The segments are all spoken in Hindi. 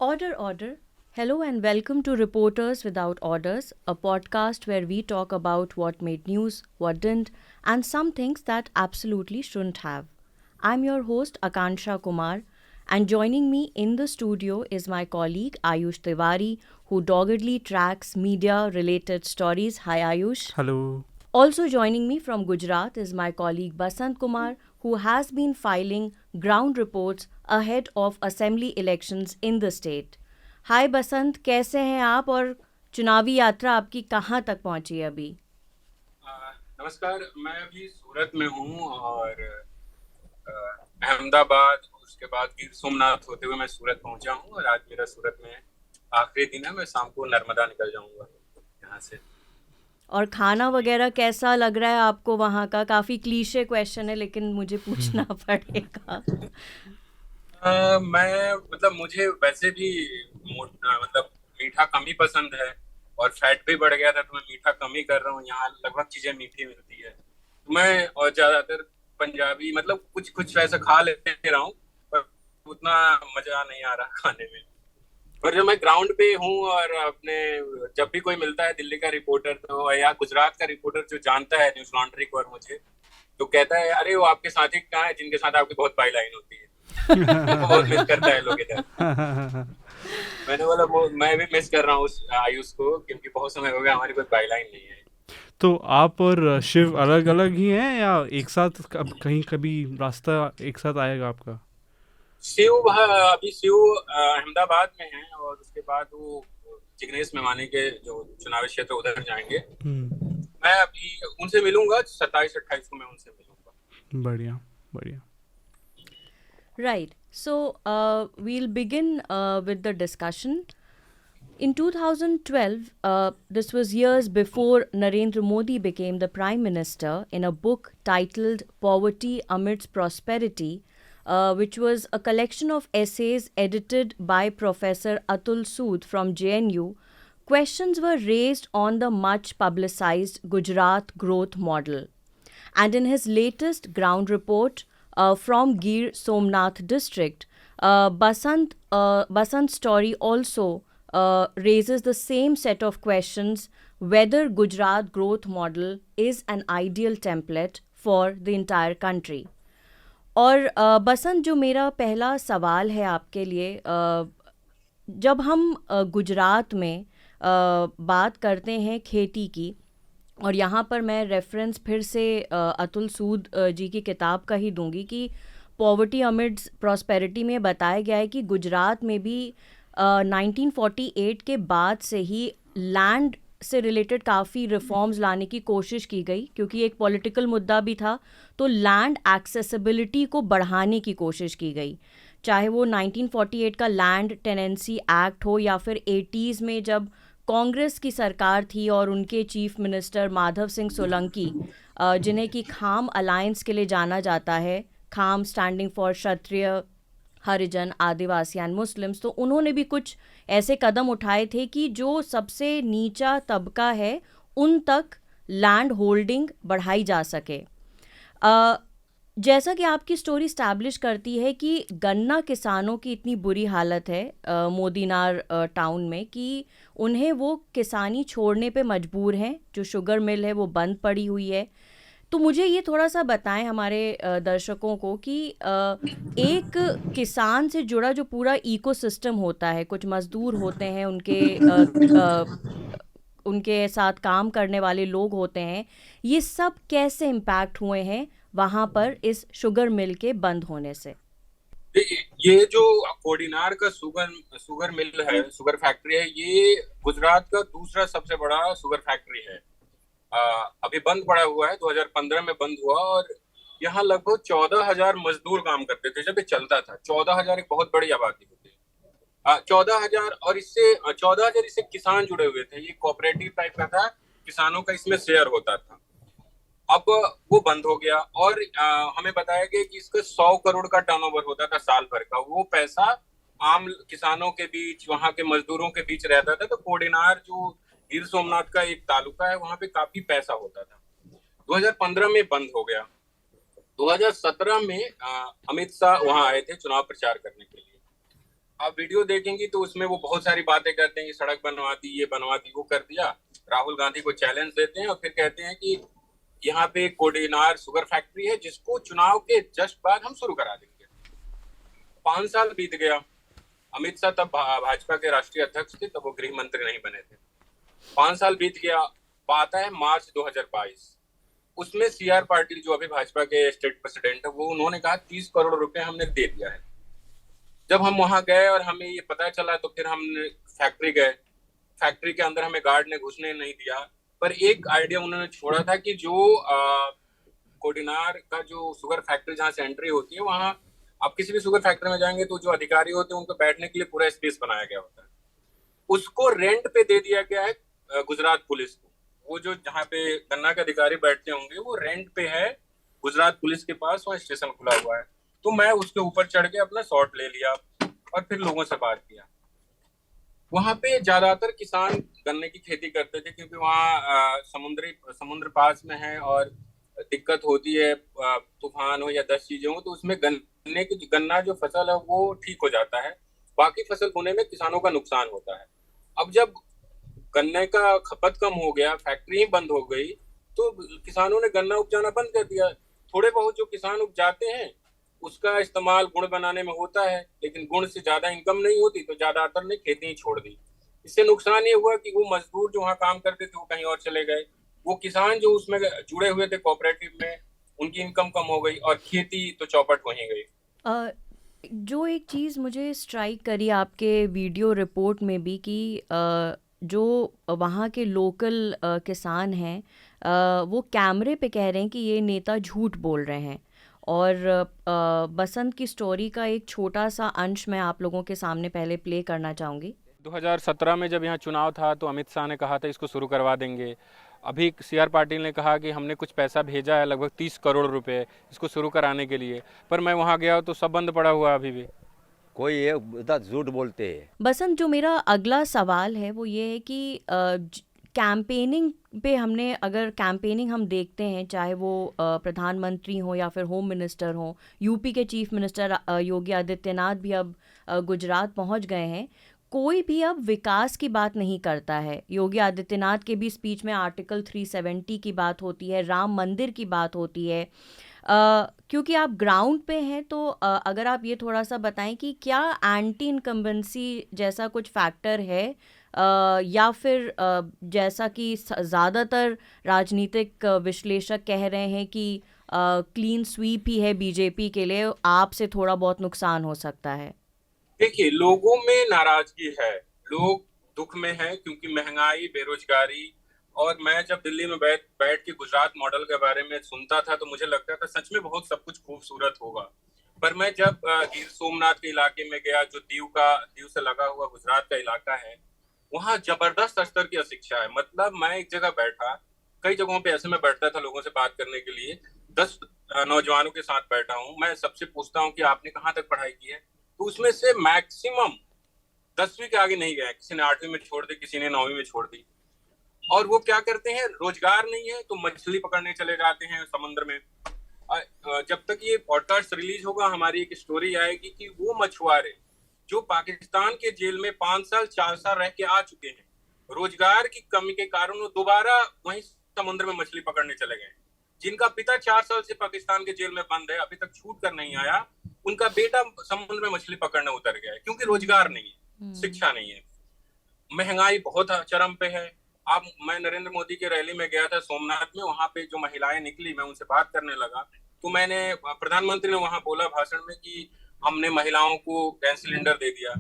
Order, order. Hello and welcome to Reporters Without Orders, a podcast where we talk about what made news, what didn't, and some things that absolutely shouldn't have. I'm your host, Akansha Kumar, and joining me in the studio is my colleague Ayush Tiwari, who doggedly tracks media related stories. Hi, Ayush. Hello. Also joining me from Gujarat is my colleague Basant Kumar, who has been filing ground reports ahead of assembly elections in the state. हाय बसंत, कैसे हैं आप और चुनावी यात्रा आपकी कहाँ तक पहुंची है अभी? नमस्कार। मैं अभी सूरत में हूँ और अहमदाबाद उसके बाद गिर सोमनाथ होते हुए मैं सूरत पहुंचा हूँ और आज मेरा सूरत में आखिरी दिन है। मैं शाम को नर्मदा निकल जाऊंगा यहाँ से। और खाना वगैरह कैसा लग रहा है आपको वहाँ का? काफ़ी क्लीशे क्वेश्चन है लेकिन मुझे पूछना पड़ेगा। मुझे वैसे भी मीठा कम ही पसंद है और फैट भी बढ़ गया था तो मैं मीठा कम ही कर रहा हूँ। यहाँ लगभग चीजें मीठी मिलती है तो मैं और ज्यादातर पंजाबी कुछ कुछ ऐसा खा ले रहा हूँ, पर उतना मजा नहीं आ रहा खाने में। और जब मैं ग्राउंड पे हूँ और अपने जब भी कोई मिलता है दिल्ली का रिपोर्टर तो या गुजरात का रिपोर्टर जो जानता है न्यूज लॉन्ड्री को और मुझे, तो कहता है अरे वो आपके साथी कहाँ है जिनके साथ आपकी बहुत बाई लाइन होती है। तो बहुत मिस करता है लोग इधर। मैंने बोला मैं भी मिस कर रहा हूँ उस आयुष को, क्योंकि बहुत समय हो गया हमारी कोई बाई लाइन नहीं है। तो आप और शिव अलग अलग ही हैं या एक साथ कहीं कभी रास्ता एक साथ आएगा आपका? अभी शिव अहमदाबाद में है और उसके बाद वो जिग्नेश मेवानी के जो चुनावी क्षेत्र उधर जाएंगे। मैं अभी उनसे मिलूंगा 27-28 को मैं उनसे मिलूंगा। बढ़िया बढ़िया। Right. So we'll begin with the discussion. In 2012, this was years before Narendra Modi became the Prime Minister, in a book titled Poverty Amidst Prosperity, which was a collection of essays edited by Professor Atul Sood from JNU, questions were raised on the much publicized Gujarat growth model. And in his latest ground report from Gir Somnath district, Basant's story also raises the same set of questions, whether Gujarat growth model is an ideal template for the entire country. और बसंत, जो मेरा पहला सवाल है आपके लिए, जब हम गुजरात में बात करते हैं खेती की, और यहाँ पर मैं रेफरेंस फिर से अतुल सूद जी की किताब का ही दूंगी कि पॉवर्टी अमिड्स प्रॉस्पेरिटी में बताया गया है कि गुजरात में भी 1948 के बाद से ही लैंड से रिलेटेड काफ़ी रिफॉर्म्स लाने की कोशिश की गई, क्योंकि एक पॉलिटिकल मुद्दा भी था। तो लैंड एक्सेसिबिलिटी को बढ़ाने की कोशिश की गई, चाहे वो 1948 का लैंड टेनेंसी एक्ट हो या फिर 80s में जब कांग्रेस की सरकार थी और उनके चीफ मिनिस्टर माधव सिंह सोलंकी, जिन्हें कि खाम अलायंस के लिए जाना जाता है, खाम standing for Kshatriya, Harijan, Adivasi and Muslims, तो उन्होंने भी कुछ ऐसे कदम उठाए थे कि जो सबसे नीचा तबका है उन तक लैंड होल्डिंग बढ़ाई जा सके। जैसा कि आपकी स्टोरी स्टैब्लिश करती है कि गन्ना किसानों की इतनी बुरी हालत है मोदीनार टाउन में कि उन्हें वो किसानी छोड़ने पे मजबूर हैं, जो शुगर मिल है वो बंद पड़ी हुई है। तो मुझे ये थोड़ा सा बताएं हमारे दर्शकों को कि एक किसान से जुड़ा जो पूरा इकोसिस्टम होता है, कुछ मजदूर होते हैं, उनके साथ काम करने वाले लोग होते हैं, ये सब कैसे इम्पैक्ट हुए हैं वहाँ पर इस शुगर मिल के बंद होने से? ये जो कोडिनार का शुगर मिल है, शुगर फैक्ट्री है, ये गुजरात का दूसरा सबसे बड़ा शुगर फैक्ट्री है। अभी बंद पड़ा हुआ है, 2015 में बंद हुआ और यहाँ लगभग 14,000 मजदूर काम करते थे जब ये चलता था। 14,000 एक बहुत बड़ी आबादी होती है। 14,000 और इससे 14,000 इससे किसान जुड़े हुए थे। ये कोऑपरेटिव टाइप का था, किसानों का इसमें शेयर होता था। अब वो बंद हो गया और हमें बताया गया कि इसका 100 करोड़ का टर्नओवर होता था साल भर का। वो पैसा आम किसानों के बीच, वहां के मजदूरों के बीच रहता था। तो कोडिनार जो गिर सोमनाथ का एक तालुका है, वहां पे काफी पैसा होता था। 2015 में बंद हो गया। 2017 में अमित शाह वहां आए थे चुनाव प्रचार करने के लिए। आप वीडियो देखेंगी तो उसमें वो बहुत सारी बातें करते हैं कि सड़क बनवा दी, ये बनवा दी, वो कर दिया। राहुल गांधी को चैलेंज देते हैं और फिर कहते हैं कि यहाँ पे कोडेनार शुगर फैक्ट्री है जिसको चुनाव के जस्ट बाद हम शुरू करा देंगे। 5 साल बीत गया। अमित शाह तब भाजपा के राष्ट्रीय अध्यक्ष थे, तब वो गृह मंत्री नहीं बने थे। 5 साल बीत गया। आता है मार्च 2022। उसमें CR पाटिल जो अभी भाजपा के स्टेट प्रेसिडेंट है, वो उन्होंने कहा 30 करोड़ रुपए हमने दे दिया है। जब हम वहां गए और हमें ये पता चला तो फिर हमने फैक्ट्री गए। फैक्ट्री के अंदर हमें गार्ड ने घुसने नहीं दिया, पर एक आइडिया उन्होंने छोड़ा था कि जो कोडिनार का जो शुगर फैक्ट्री जहाँ से एंट्री होती है, वहाँ आप किसी भी शुगर फैक्ट्री में जाएंगे तो जो अधिकारी होते हैं उनको बैठने के लिए पूरा स्पेस बनाया गया होता है। उसको रेंट पे दे दिया गया है गुजरात पुलिस को। वो जो जहाँ पे गन्ना के अधिकारी बैठते होंगे वो रेंट पे है गुजरात पुलिस के पास, वहाँ स्टेशन खुला हुआ है। तो मैं उसके ऊपर चढ़ के अपना शॉट ले लिया और फिर लोगों से बात किया। वहां पे ज्यादातर किसान गन्ने की खेती करते थे क्योंकि वहाँ समुद्र पास में है और दिक्कत होती है, तूफान हो या 10 चीजें हो तो उसमें गन्ना जो फसल है वो ठीक हो जाता है, बाकी फसल होने में किसानों का नुकसान होता है। अब जब गन्ने का खपत कम हो गया, फैक्ट्री ही बंद हो गई, तो किसानों ने गन्ना उपजाना बंद कर दिया। थोड़े बहुत जो किसान उपजाते हैं उसका इस्तेमाल गुड़ बनाने में होता है, लेकिन गुड़ से ज्यादा इनकम नहीं होती, तो ज्यादातर ने खेती ही छोड़ दी। इससे नुकसान ये हुआ कि वो मजदूर जो वहाँ काम करते थे वो कहीं और चले गए, वो किसान जो उसमें जुड़े हुए थे कोऑपरेटिव में उनकी इनकम कम हो गई और खेती तो चौपट हो ही गई। अ, जो एक चीज़ मुझे स्ट्राइक करी आपके वीडियो रिपोर्ट में भी कि जो वहाँ के लोकल किसान हैं, वो कैमरे पे कह रहे हैं कि ये नेता झूठ बोल रहे हैं। और बसंत की स्टोरी का एक छोटा सा अंश मैं आप लोगों के सामने पहले प्ले करना चाहूँगी। 2017 में जब यहाँ चुनाव था तो अमित शाह ने कहा था इसको शुरू करवा देंगे। अभी CR पाटिल ने कहा कि हमने कुछ पैसा भेजा है, लगभग 30 करोड़ रुपए इसको शुरू कराने के लिए, पर मैं वहाँ गया तो सब बंद पड़ा हुआ अभी भी। कोई ये बता झूठ बोलते हैं। बसंत, जो मेरा अगला सवाल है वो ये है कि कैंपेनिंग पे हमने अगर कैंपेनिंग हम देखते हैं, चाहे वो प्रधानमंत्री हो या फिर होम मिनिस्टर हो, यूपी के चीफ मिनिस्टर योगी आदित्यनाथ भी अब गुजरात पहुंच गए हैं, कोई भी अब विकास की बात नहीं करता है। योगी आदित्यनाथ के भी स्पीच में आर्टिकल 370 की बात होती है, राम मंदिर की बात होती है। क्योंकि आप ग्राउंड पे हैं तो अगर आप ये थोड़ा सा बताएं कि क्या एंटी इनकम्बेंसी जैसा कुछ फैक्टर है, या फिर जैसा कि ज़्यादातर राजनीतिक विश्लेषक कह रहे हैं कि क्लीन स्वीप ही है बीजेपी के लिए, आपसे थोड़ा बहुत नुकसान हो सकता है। देखिए, लोगों में नाराजगी है, लोग दुख में हैं क्योंकि महंगाई, बेरोजगारी। और मैं जब दिल्ली में बैठ के गुजरात मॉडल के बारे में सुनता था तो मुझे लगता था सच में बहुत सब कुछ खूबसूरत होगा। पर मैं जब गिर सोमनाथ के इलाके में गया, जो दीव से लगा हुआ गुजरात का इलाका है, वहाँ जबरदस्त स्तर की अशिक्षा है। मतलब मैं एक जगह बैठा, कई जगहों पे ऐसे में बैठता था लोगों से बात करने के लिए, 10 नौजवानों के साथ बैठा हूँ, मैं सबसे पूछता हूँ कि आपने कहाँ तक पढ़ाई की है, तो उसमें से मैक्सिमम 10वीं के आगे नहीं गए। किसी ने 8वीं में छोड़ दी, किसी ने 9वीं में छोड़ दी। और वो क्या करते हैं, रोजगार नहीं है तो मछली पकड़ने चले जाते हैं समुद्र में। जब तक ये पॉडकास्ट रिलीज होगा हमारी एक स्टोरी आएगी कि वो मछुआरे जो पाकिस्तान के जेल में 5 साल 4 साल रह के आ चुके हैं, रोजगार की कमी के कारण वो दोबारा वहीं समुद्र में मछली पकड़ने चले गए। जिनका पिता 4 साल से पाकिस्तान के जेल में बंद है, अभी तक छूट कर नहीं आया, उनका बेटा समुद्र में मछली पकड़ने उतर गया है क्योंकि रोजगार नहीं है, शिक्षा नहीं है, महंगाई बहुत चरम पे है। मैं नरेंद्र मोदी की रैली में गया था सोमनाथ में, वहां पे जो महिलाएं निकली, मैं उनसे बात करने लगा तो प्रधानमंत्री ने वहां बोला भाषण में कि हमने महिलाओं को गैस सिलेंडर दे दिया,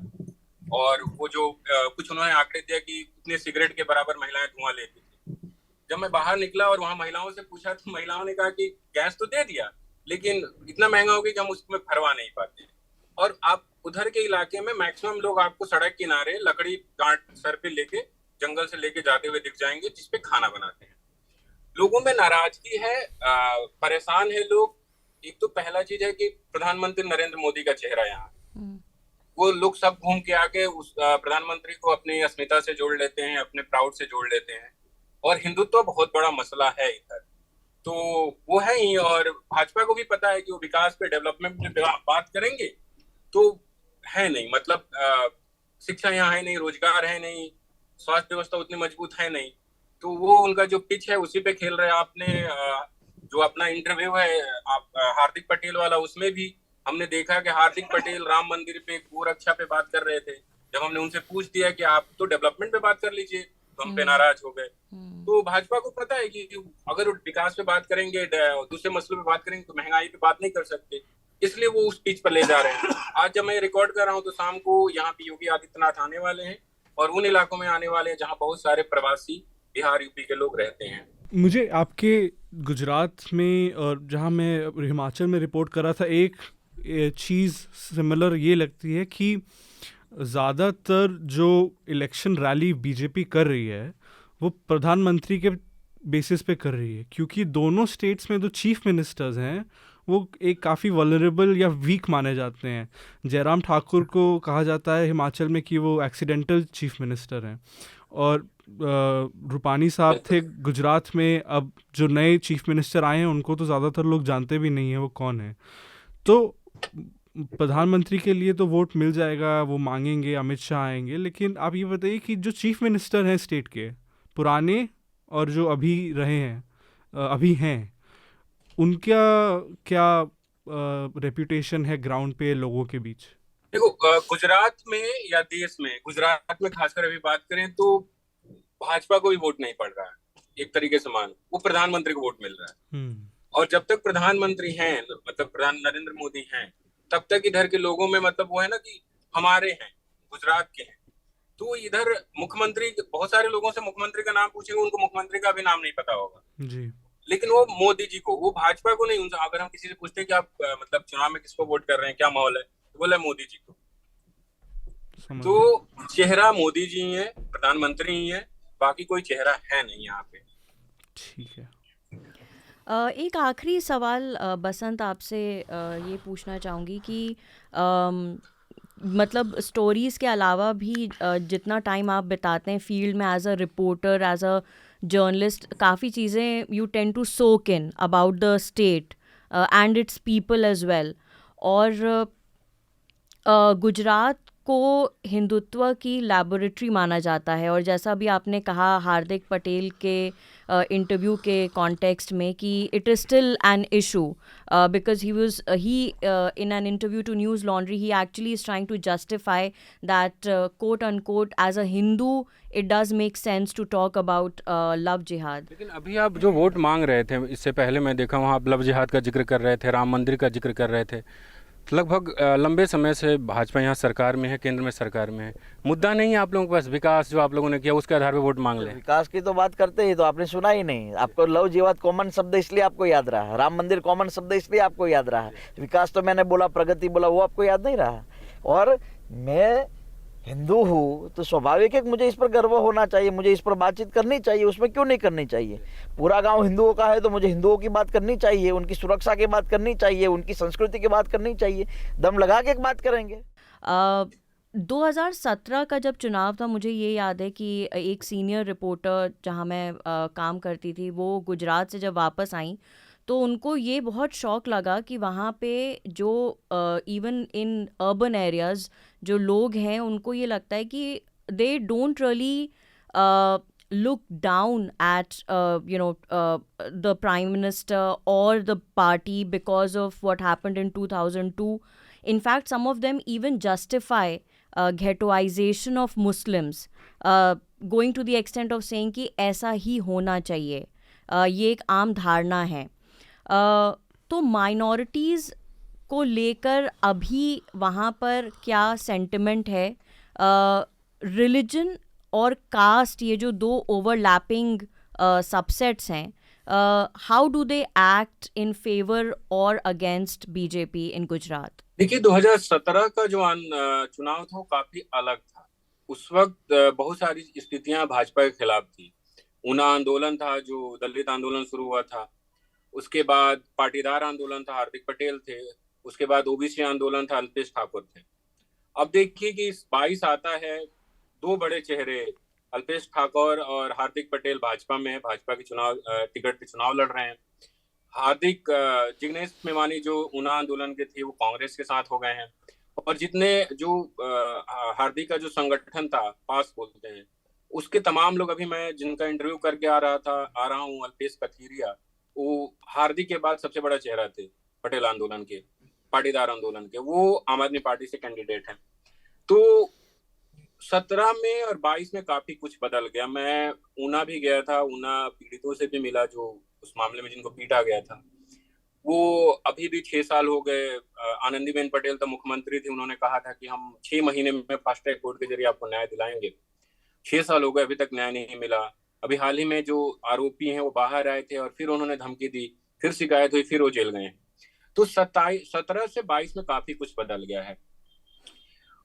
और वो जो कुछ उन्होंने आंकड़े दिया कि इतने सिगरेट के बराबर महिलाएं धुआं लेती थी। जब मैं बाहर निकला और वहां महिलाओं से पूछा तो महिलाओं ने कहा कि गैस तो दे दिया, लेकिन इतना महंगा हो गया कि हम उसमें भरवा नहीं पाते। और आप उधर के इलाके में मैक्सिमम लोग आपको सड़क किनारे लकड़ी गांठ सर पे लेके जंगल से लेके जाते हुए दिख जाएंगे, जिसपे खाना बनाते हैं। लोगों में नाराजगी है, परेशान है लोग। एक तो पहला चीज है कि प्रधानमंत्री नरेंद्र मोदी का चेहरा यहाँ, वो लोग सब घूम के आके उस प्रधानमंत्री को अपनी अस्मिता से जोड़ लेते हैं, अपने प्राउड से जोड़ लेते हैं। और हिंदुत्व बहुत बड़ा मसला है इधर, तो वो है ही। और भाजपा को भी पता है कि वो विकास पे, डेवलपमेंट पे बात करेंगे तो है नहीं, मतलब शिक्षा यहाँ है नहीं, रोजगार है नहीं, स्वास्थ्य व्यवस्था उतनी मजबूत है नहीं, तो वो उनका जो पिच है उसी पे खेल रहे हैं। आपने जो अपना इंटरव्यू है आप हार्दिक पटेल वाला, उसमें भी हमने देखा कि हार्दिक पटेल राम मंदिर पे, गोरक्षा पे बात कर रहे थे। जब हमने उनसे पूछ दिया कि आप तो डेवलपमेंट पे बात कर लीजिए, तो हम पे नाराज हो गए। तो भाजपा को पता है कि अगर विकास पे बात करेंगे, दूसरे मसलों पे बात करेंगे, तो महंगाई पे बात नहीं कर सकते, इसलिए वो उस पिच पर ले जा रहे हैं। आज जब मैं रिकॉर्ड कर रहा हूँ तो शाम को यहाँ पे योगी आदित्यनाथ आने वाले हैं और उन इलाकों में आने वाले हैं जहाँ बहुत सारे प्रवासी बिहार यूपी के लोग रहते हैं। मुझे आपके गुजरात में और जहाँ मैं हिमाचल में रिपोर्ट कर रहा था, एक चीज़ सिमिलर ये लगती है कि ज़्यादातर जो इलेक्शन रैली बीजेपी कर रही है वो प्रधानमंत्री के बेसिस पे कर रही है, क्योंकि दोनों स्टेट्स में जो चीफ मिनिस्टर्स हैं वो एक काफ़ी वल्नरेबल या वीक माने जाते हैं। जयराम ठाकुर को कहा जाता है हिमाचल में कि वो एक्सीडेंटल चीफ मिनिस्टर हैं, और रूपानी साहब थे गुजरात में। अब जो नए चीफ मिनिस्टर आए हैं उनको तो ज़्यादातर लोग जानते भी नहीं हैं वो कौन है। तो प्रधानमंत्री के लिए तो वोट मिल जाएगा, वो मांगेंगे, अमित शाह आएंगे, लेकिन आप ये बताइए कि जो चीफ मिनिस्टर हैं स्टेट के, पुराने और जो अभी रहे हैं, अभी हैं, उनका क्या रेपुटेशन है ग्राउंड पे लोगों के बीच? देखो, गुजरात में या देश में, गुजरात में खासकर अभी बात करें तो भाजपा को भी वोट नहीं पड़ रहा है, एक तरीके से मान, वो प्रधानमंत्री को वोट मिल रहा है। और जब तक प्रधानमंत्री हैं, मतलब प्रधान नरेंद्र मोदी हैं, तब तक इधर के लोगों में मतलब वो है ना कि हमारे हैं, गुजरात के हैं। तो इधर मुख्यमंत्री, बहुत सारे लोगों से मुख्यमंत्री का नाम पूछेंगे, उनको मुख्यमंत्री का भी नाम नहीं पता होगा जी। लेकिन वो मोदी जी को, वो भाजपा को नहीं। उनसे अगर हम किसी से पूछते हैं कि आप मतलब चुनाव में किसको वोट कर रहे हैं, क्या माहौल है, तो बोला मोदी जी को। तो चेहरा मोदी जी ही है, प्रधानमंत्री ही है, बाकी कोई चेहरा है नहीं यहाँ पे। ठीक है। एक आखिरी सवाल बसंत आपसे ये पूछना चाहूँगी कि मतलब स्टोरीज़ के अलावा भी जितना टाइम आप बिताते हैं फील्ड में as a reporter, as a journalist, काफ़ी चीज़ें you tend to soak in about the state and its people as well. और गुजरात को हिंदुत्व की लैबोरेटरी माना जाता है, और जैसा भी आपने कहा हार्दिक पटेल के इंटरव्यू के कॉन्टेक्स्ट में कि it is still an issue because he in an interview to Newslaundry he actually is trying to justify that quote unquote as a Hindu it does make sense to talk about love jihad. लेकिन अभी आप जो वोट मांग रहे थे, इससे पहले मैं देखा वहाँ आप लव जिहाद का जिक्र कर रहे थे, राम मंदिर का जिक्र कर रहे थे। लगभग लंबे समय से भाजपा यहाँ सरकार में है, केंद्र में सरकार में है, मुद्दा नहीं है आप लोगों के पास विकास जो आप लोगों ने किया उसके आधार पे वोट मांग ले। विकास की तो बात करते ही तो आपने सुना ही नहीं। आपको लव जिहाद कॉमन शब्द इसलिए आपको याद रहा है, राम मंदिर कॉमन शब्द इसलिए आपको याद रहा है, विकास तो मैंने बोला, प्रगति बोला, वो आपको याद नहीं रहा। और मैं हिंदू हूँ तो स्वाभाविक है कि मुझे इस पर गर्व होना चाहिए, मुझे इस पर बातचीत करनी चाहिए, उसमें क्यों नहीं करनी चाहिए। पूरा गांव हिंदुओं का है तो मुझे हिंदुओं की बात करनी चाहिए, उनकी सुरक्षा की बात करनी चाहिए, उनकी संस्कृति की बात करनी चाहिए, दम लगा के एक बात करेंगे। 2017 का जब चुनाव था, मुझे ये याद है कि एक सीनियर रिपोर्टर जहाँ मैं काम करती थी, वो गुजरात से जब वापस आई तो उनको ये बहुत शौक लगा कि वहाँ पे जो इवन इन अर्बन एरियाज़ जो लोग हैं उनको ये लगता है कि they don't really look down at the prime minister or the party because of what happened in 2002. In fact, some of them even justify ghettoization of Muslims, going to the extent of saying कि ऐसा ही होना चाहिए, ये एक आम धारणा है। तो माइनॉरिटीज़ को लेकर अभी वहाँ पर क्या सेंटिमेंट है? रिलीजन और कास्ट, ये जो दो ओवरलैपिंग सबसेट्स हैं, how do they act in favour और अगेंस्ट बीजेपी इन गुजरात? देखिए, 2017 का जो चुनाव था वो काफी अलग था। उस वक्त बहुत सारी स्थितियां भाजपा के खिलाफ थी। ऊना आंदोलन था, जो दलित आंदोलन शुरू हुआ था, उसके बाद पाटीदार आंदोलन था, हार्दिक पटेल थे, उसके बाद ओबीसी आंदोलन था, अल्पेश ठाकुर थे। अब देखिए कि 22 आता है, दो बड़े चेहरे अल्पेश ठाकुर और हार्दिक पटेल भाजपा में है, भाजपा के चुनाव टिकट पे चुनाव लड़ रहे हैं। हार्दिक जिग्नेश मेवानी जो ऊना आंदोलन के थे वो कांग्रेस के साथ हो गए हैं। और जितने जो हार्दिक का जो संगठन था, पास बोलते हैं, उसके तमाम लोग, अभी मैं जिनका इंटरव्यू करके आ रहा हूँ, अल्पेश कथीरिया, वो हार्दिक के बाद सबसे बड़ा चेहरा थे पटेल आंदोलन के, पाटीदार आंदोलन के। वो आम आदमी पार्टी से कैंडिडेट हैं। तो 17 में और 22 में काफी कुछ बदल गया। मैं ऊना भी गया था, ऊना पीड़ितों से भी मिला जो उस मामले में जिनको पीटा गया था। वो अभी भी 6 साल हो गए। आनंदीबेन पटेल तो मुख्यमंत्री थी, उन्होंने कहा था कि हम 6 महीने में फास्ट ट्रैक कोर्ट के जरिए आपको न्याय दिलाएंगे। 6 साल हो गए, अभी तक न्याय नहीं मिला। अभी हाल ही में जो आरोपी हैं वो बाहर आए थे और फिर उन्होंने धमकी दी, फिर शिकायत हुई, फिर वो जेल गए। तो 17 से 22 में काफी कुछ बदल गया है।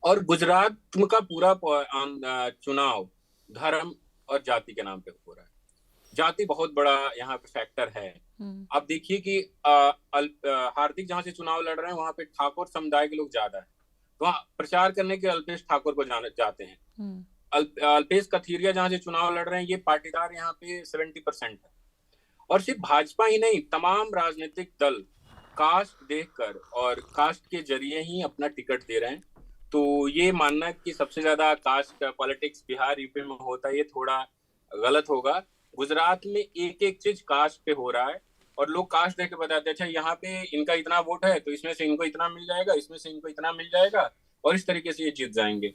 और गुजरात का पूरा चुनाव धर्म और जाति के नाम पे हो रहा है। जाति बहुत बड़ा यहाँ पे फैक्टर है। आप देखिए कि हार्दिक जहाँ से चुनाव लड़ रहे हैं वहां पे ठाकुर समुदाय के लोग ज्यादा है, तो वहाँ प्रचार करने के अल्पेश ठाकुर को जाते हैं। अल्पेश कथीरिया जहाँ से चुनाव लड़ रहे हैं, ये पाटीदार यहाँ पे 70% है। और सिर्फ भाजपा ही नहीं, तमाम राजनीतिक दल कास्ट देखकर और कास्ट के जरिए ही अपना टिकट दे रहे हैं। तो ये मानना कि सबसे ज्यादा कास्ट पॉलिटिक्स बिहार यूपी में होता है, ये थोड़ा गलत होगा। गुजरात में एक एक चीज कास्ट पे हो रहा है और लोग कास्ट देख के बताते हैं, अच्छा यहाँ पे इनका इतना वोट है तो इसमें से इनको इतना मिल जाएगा, इसमें से इनको इतना मिल जाएगा, और इस तरीके से ये जीत जाएंगे।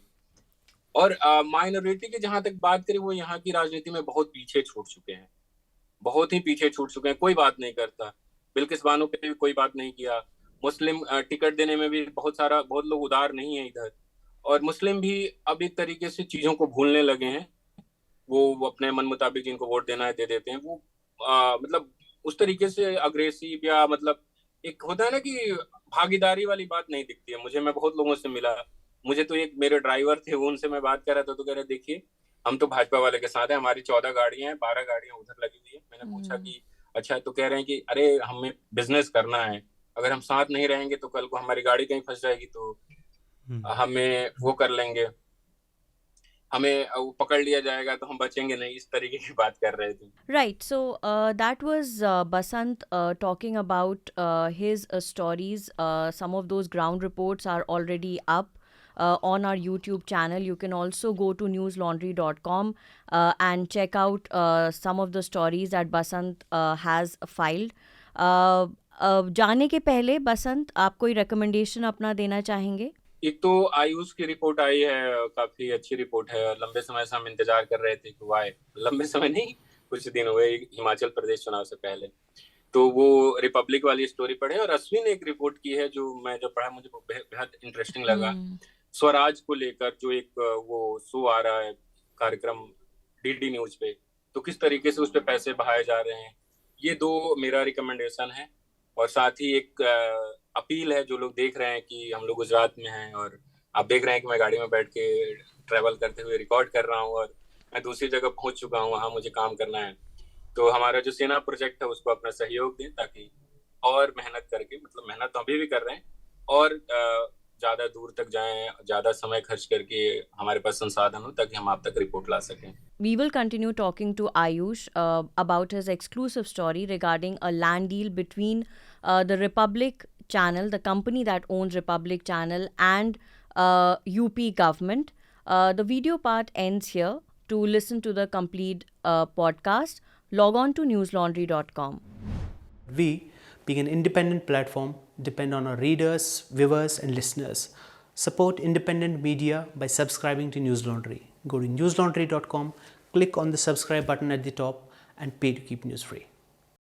और माइनॉरिटी की जहां तक बात करें, वो यहाँ की राजनीति में बहुत पीछे छूट चुके हैं, बहुत ही पीछे छूट चुके हैं। कोई बात नहीं करता। बिल्किस बानो पे भी कोई बात नहीं किया। मुस्लिम टिकट देने में भी बहुत लोग उदार नहीं है इधर। और मुस्लिम भी अब एक तरीके से चीजों को भूलने लगे हैं। वो अपने मन मुताबिक जिनको वोट देना है दे देते हैं। वो मतलब उस तरीके से अग्रेसिव या मतलब एक होता है ना कि भागीदारी वाली बात नहीं दिखती है मुझे। मैं बहुत लोगों से मिला, मुझे तो एक मेरे ड्राइवर थे, वो उनसे मैं बात कर रहा था तो कह रहे देखिए हम तो भाजपा वाले के साथ हैं, हमारी 14 गाड़ियां हैं, 12 गाड़ियां उधर लगी हुई है। मैंने पूछा कि अच्छा, तो कह रहे हैं कि अरे हमें बिजनेस करना है, अगर हम साथ नहीं रहेंगे तो कल को हमारी गाड़ी कहीं फंस जाएगी तो हमें वो कर लेंगे, हमें वो पकड़ लिया जाएगा तो हम बचेंगे नहीं। इस तरीके की बात कर रहे थे। Right. So that was Basant talking about his stories. Some of those ground reports are already up on our YouTube channel. You can also go to newslaundry.com and check out some of the stories that Basant has filed. जाने के पहले बसंत, आप कोई रिकमेंडेशन अपना देना चाहेंगे? एक तो आयुष की रिपोर्ट आई है, काफी अच्छी रिपोर्ट है। लंबे समय से हम इंतजार कर रहे थे कि वो आए, लंबे समय नहीं, कुछ दिन हुए, हिमाचल प्रदेश चुनाव से पहले। तो वो रिपब्लिक वाली स्टोरी पढ़े। और अश्विन ने एक रिपोर्ट की है जो मैं जब पढ़ा मुझे बेहद इंटरेस्टिंग लगा। स्वराज को लेकर जो एक वो शो आ रहा है, कार्यक्रम डीडी न्यूज पे, तो किस तरीके से उस पे पैसे बहाए जा रहे हैं। ये 2 मेरा रिकमेंडेशन है। और साथ ही एक अपील है, जो लोग देख रहे हैं कि हम लोग गुजरात में हैं और आप देख रहे हैं कि मैं गाड़ी में बैठ के ट्रैवल करते हुए रिकॉर्ड कर रहा हूँ और मैं दूसरी जगह पहुंच चुका हूँ, वहाँ मुझे काम करना है। तो हमारा जो सेना प्रोजेक्ट है उसको अपना सहयोग दें, ताकि और मेहनत करके, मतलब मेहनत तो अभी भी कर रहे हैं, और ज्यादा दूर तक जाएं, ज्यादा समय खर्च करके हमारे पास संसाधन हो ताकि हम आप तक रिपोर्ट ला सकें। We will continue talking to Ayush about his exclusive story regarding a land deal between the Republic Channel, the company that owns Republic Channel, and UP government. The video part ends here. To listen to the complete podcast, log on to newslaundry.com. We, being an independent platform, depend on our readers, viewers and listeners. Support independent media by subscribing to News Laundry. Go to newslaundry.com, click on the subscribe button at the top and pay to keep news free.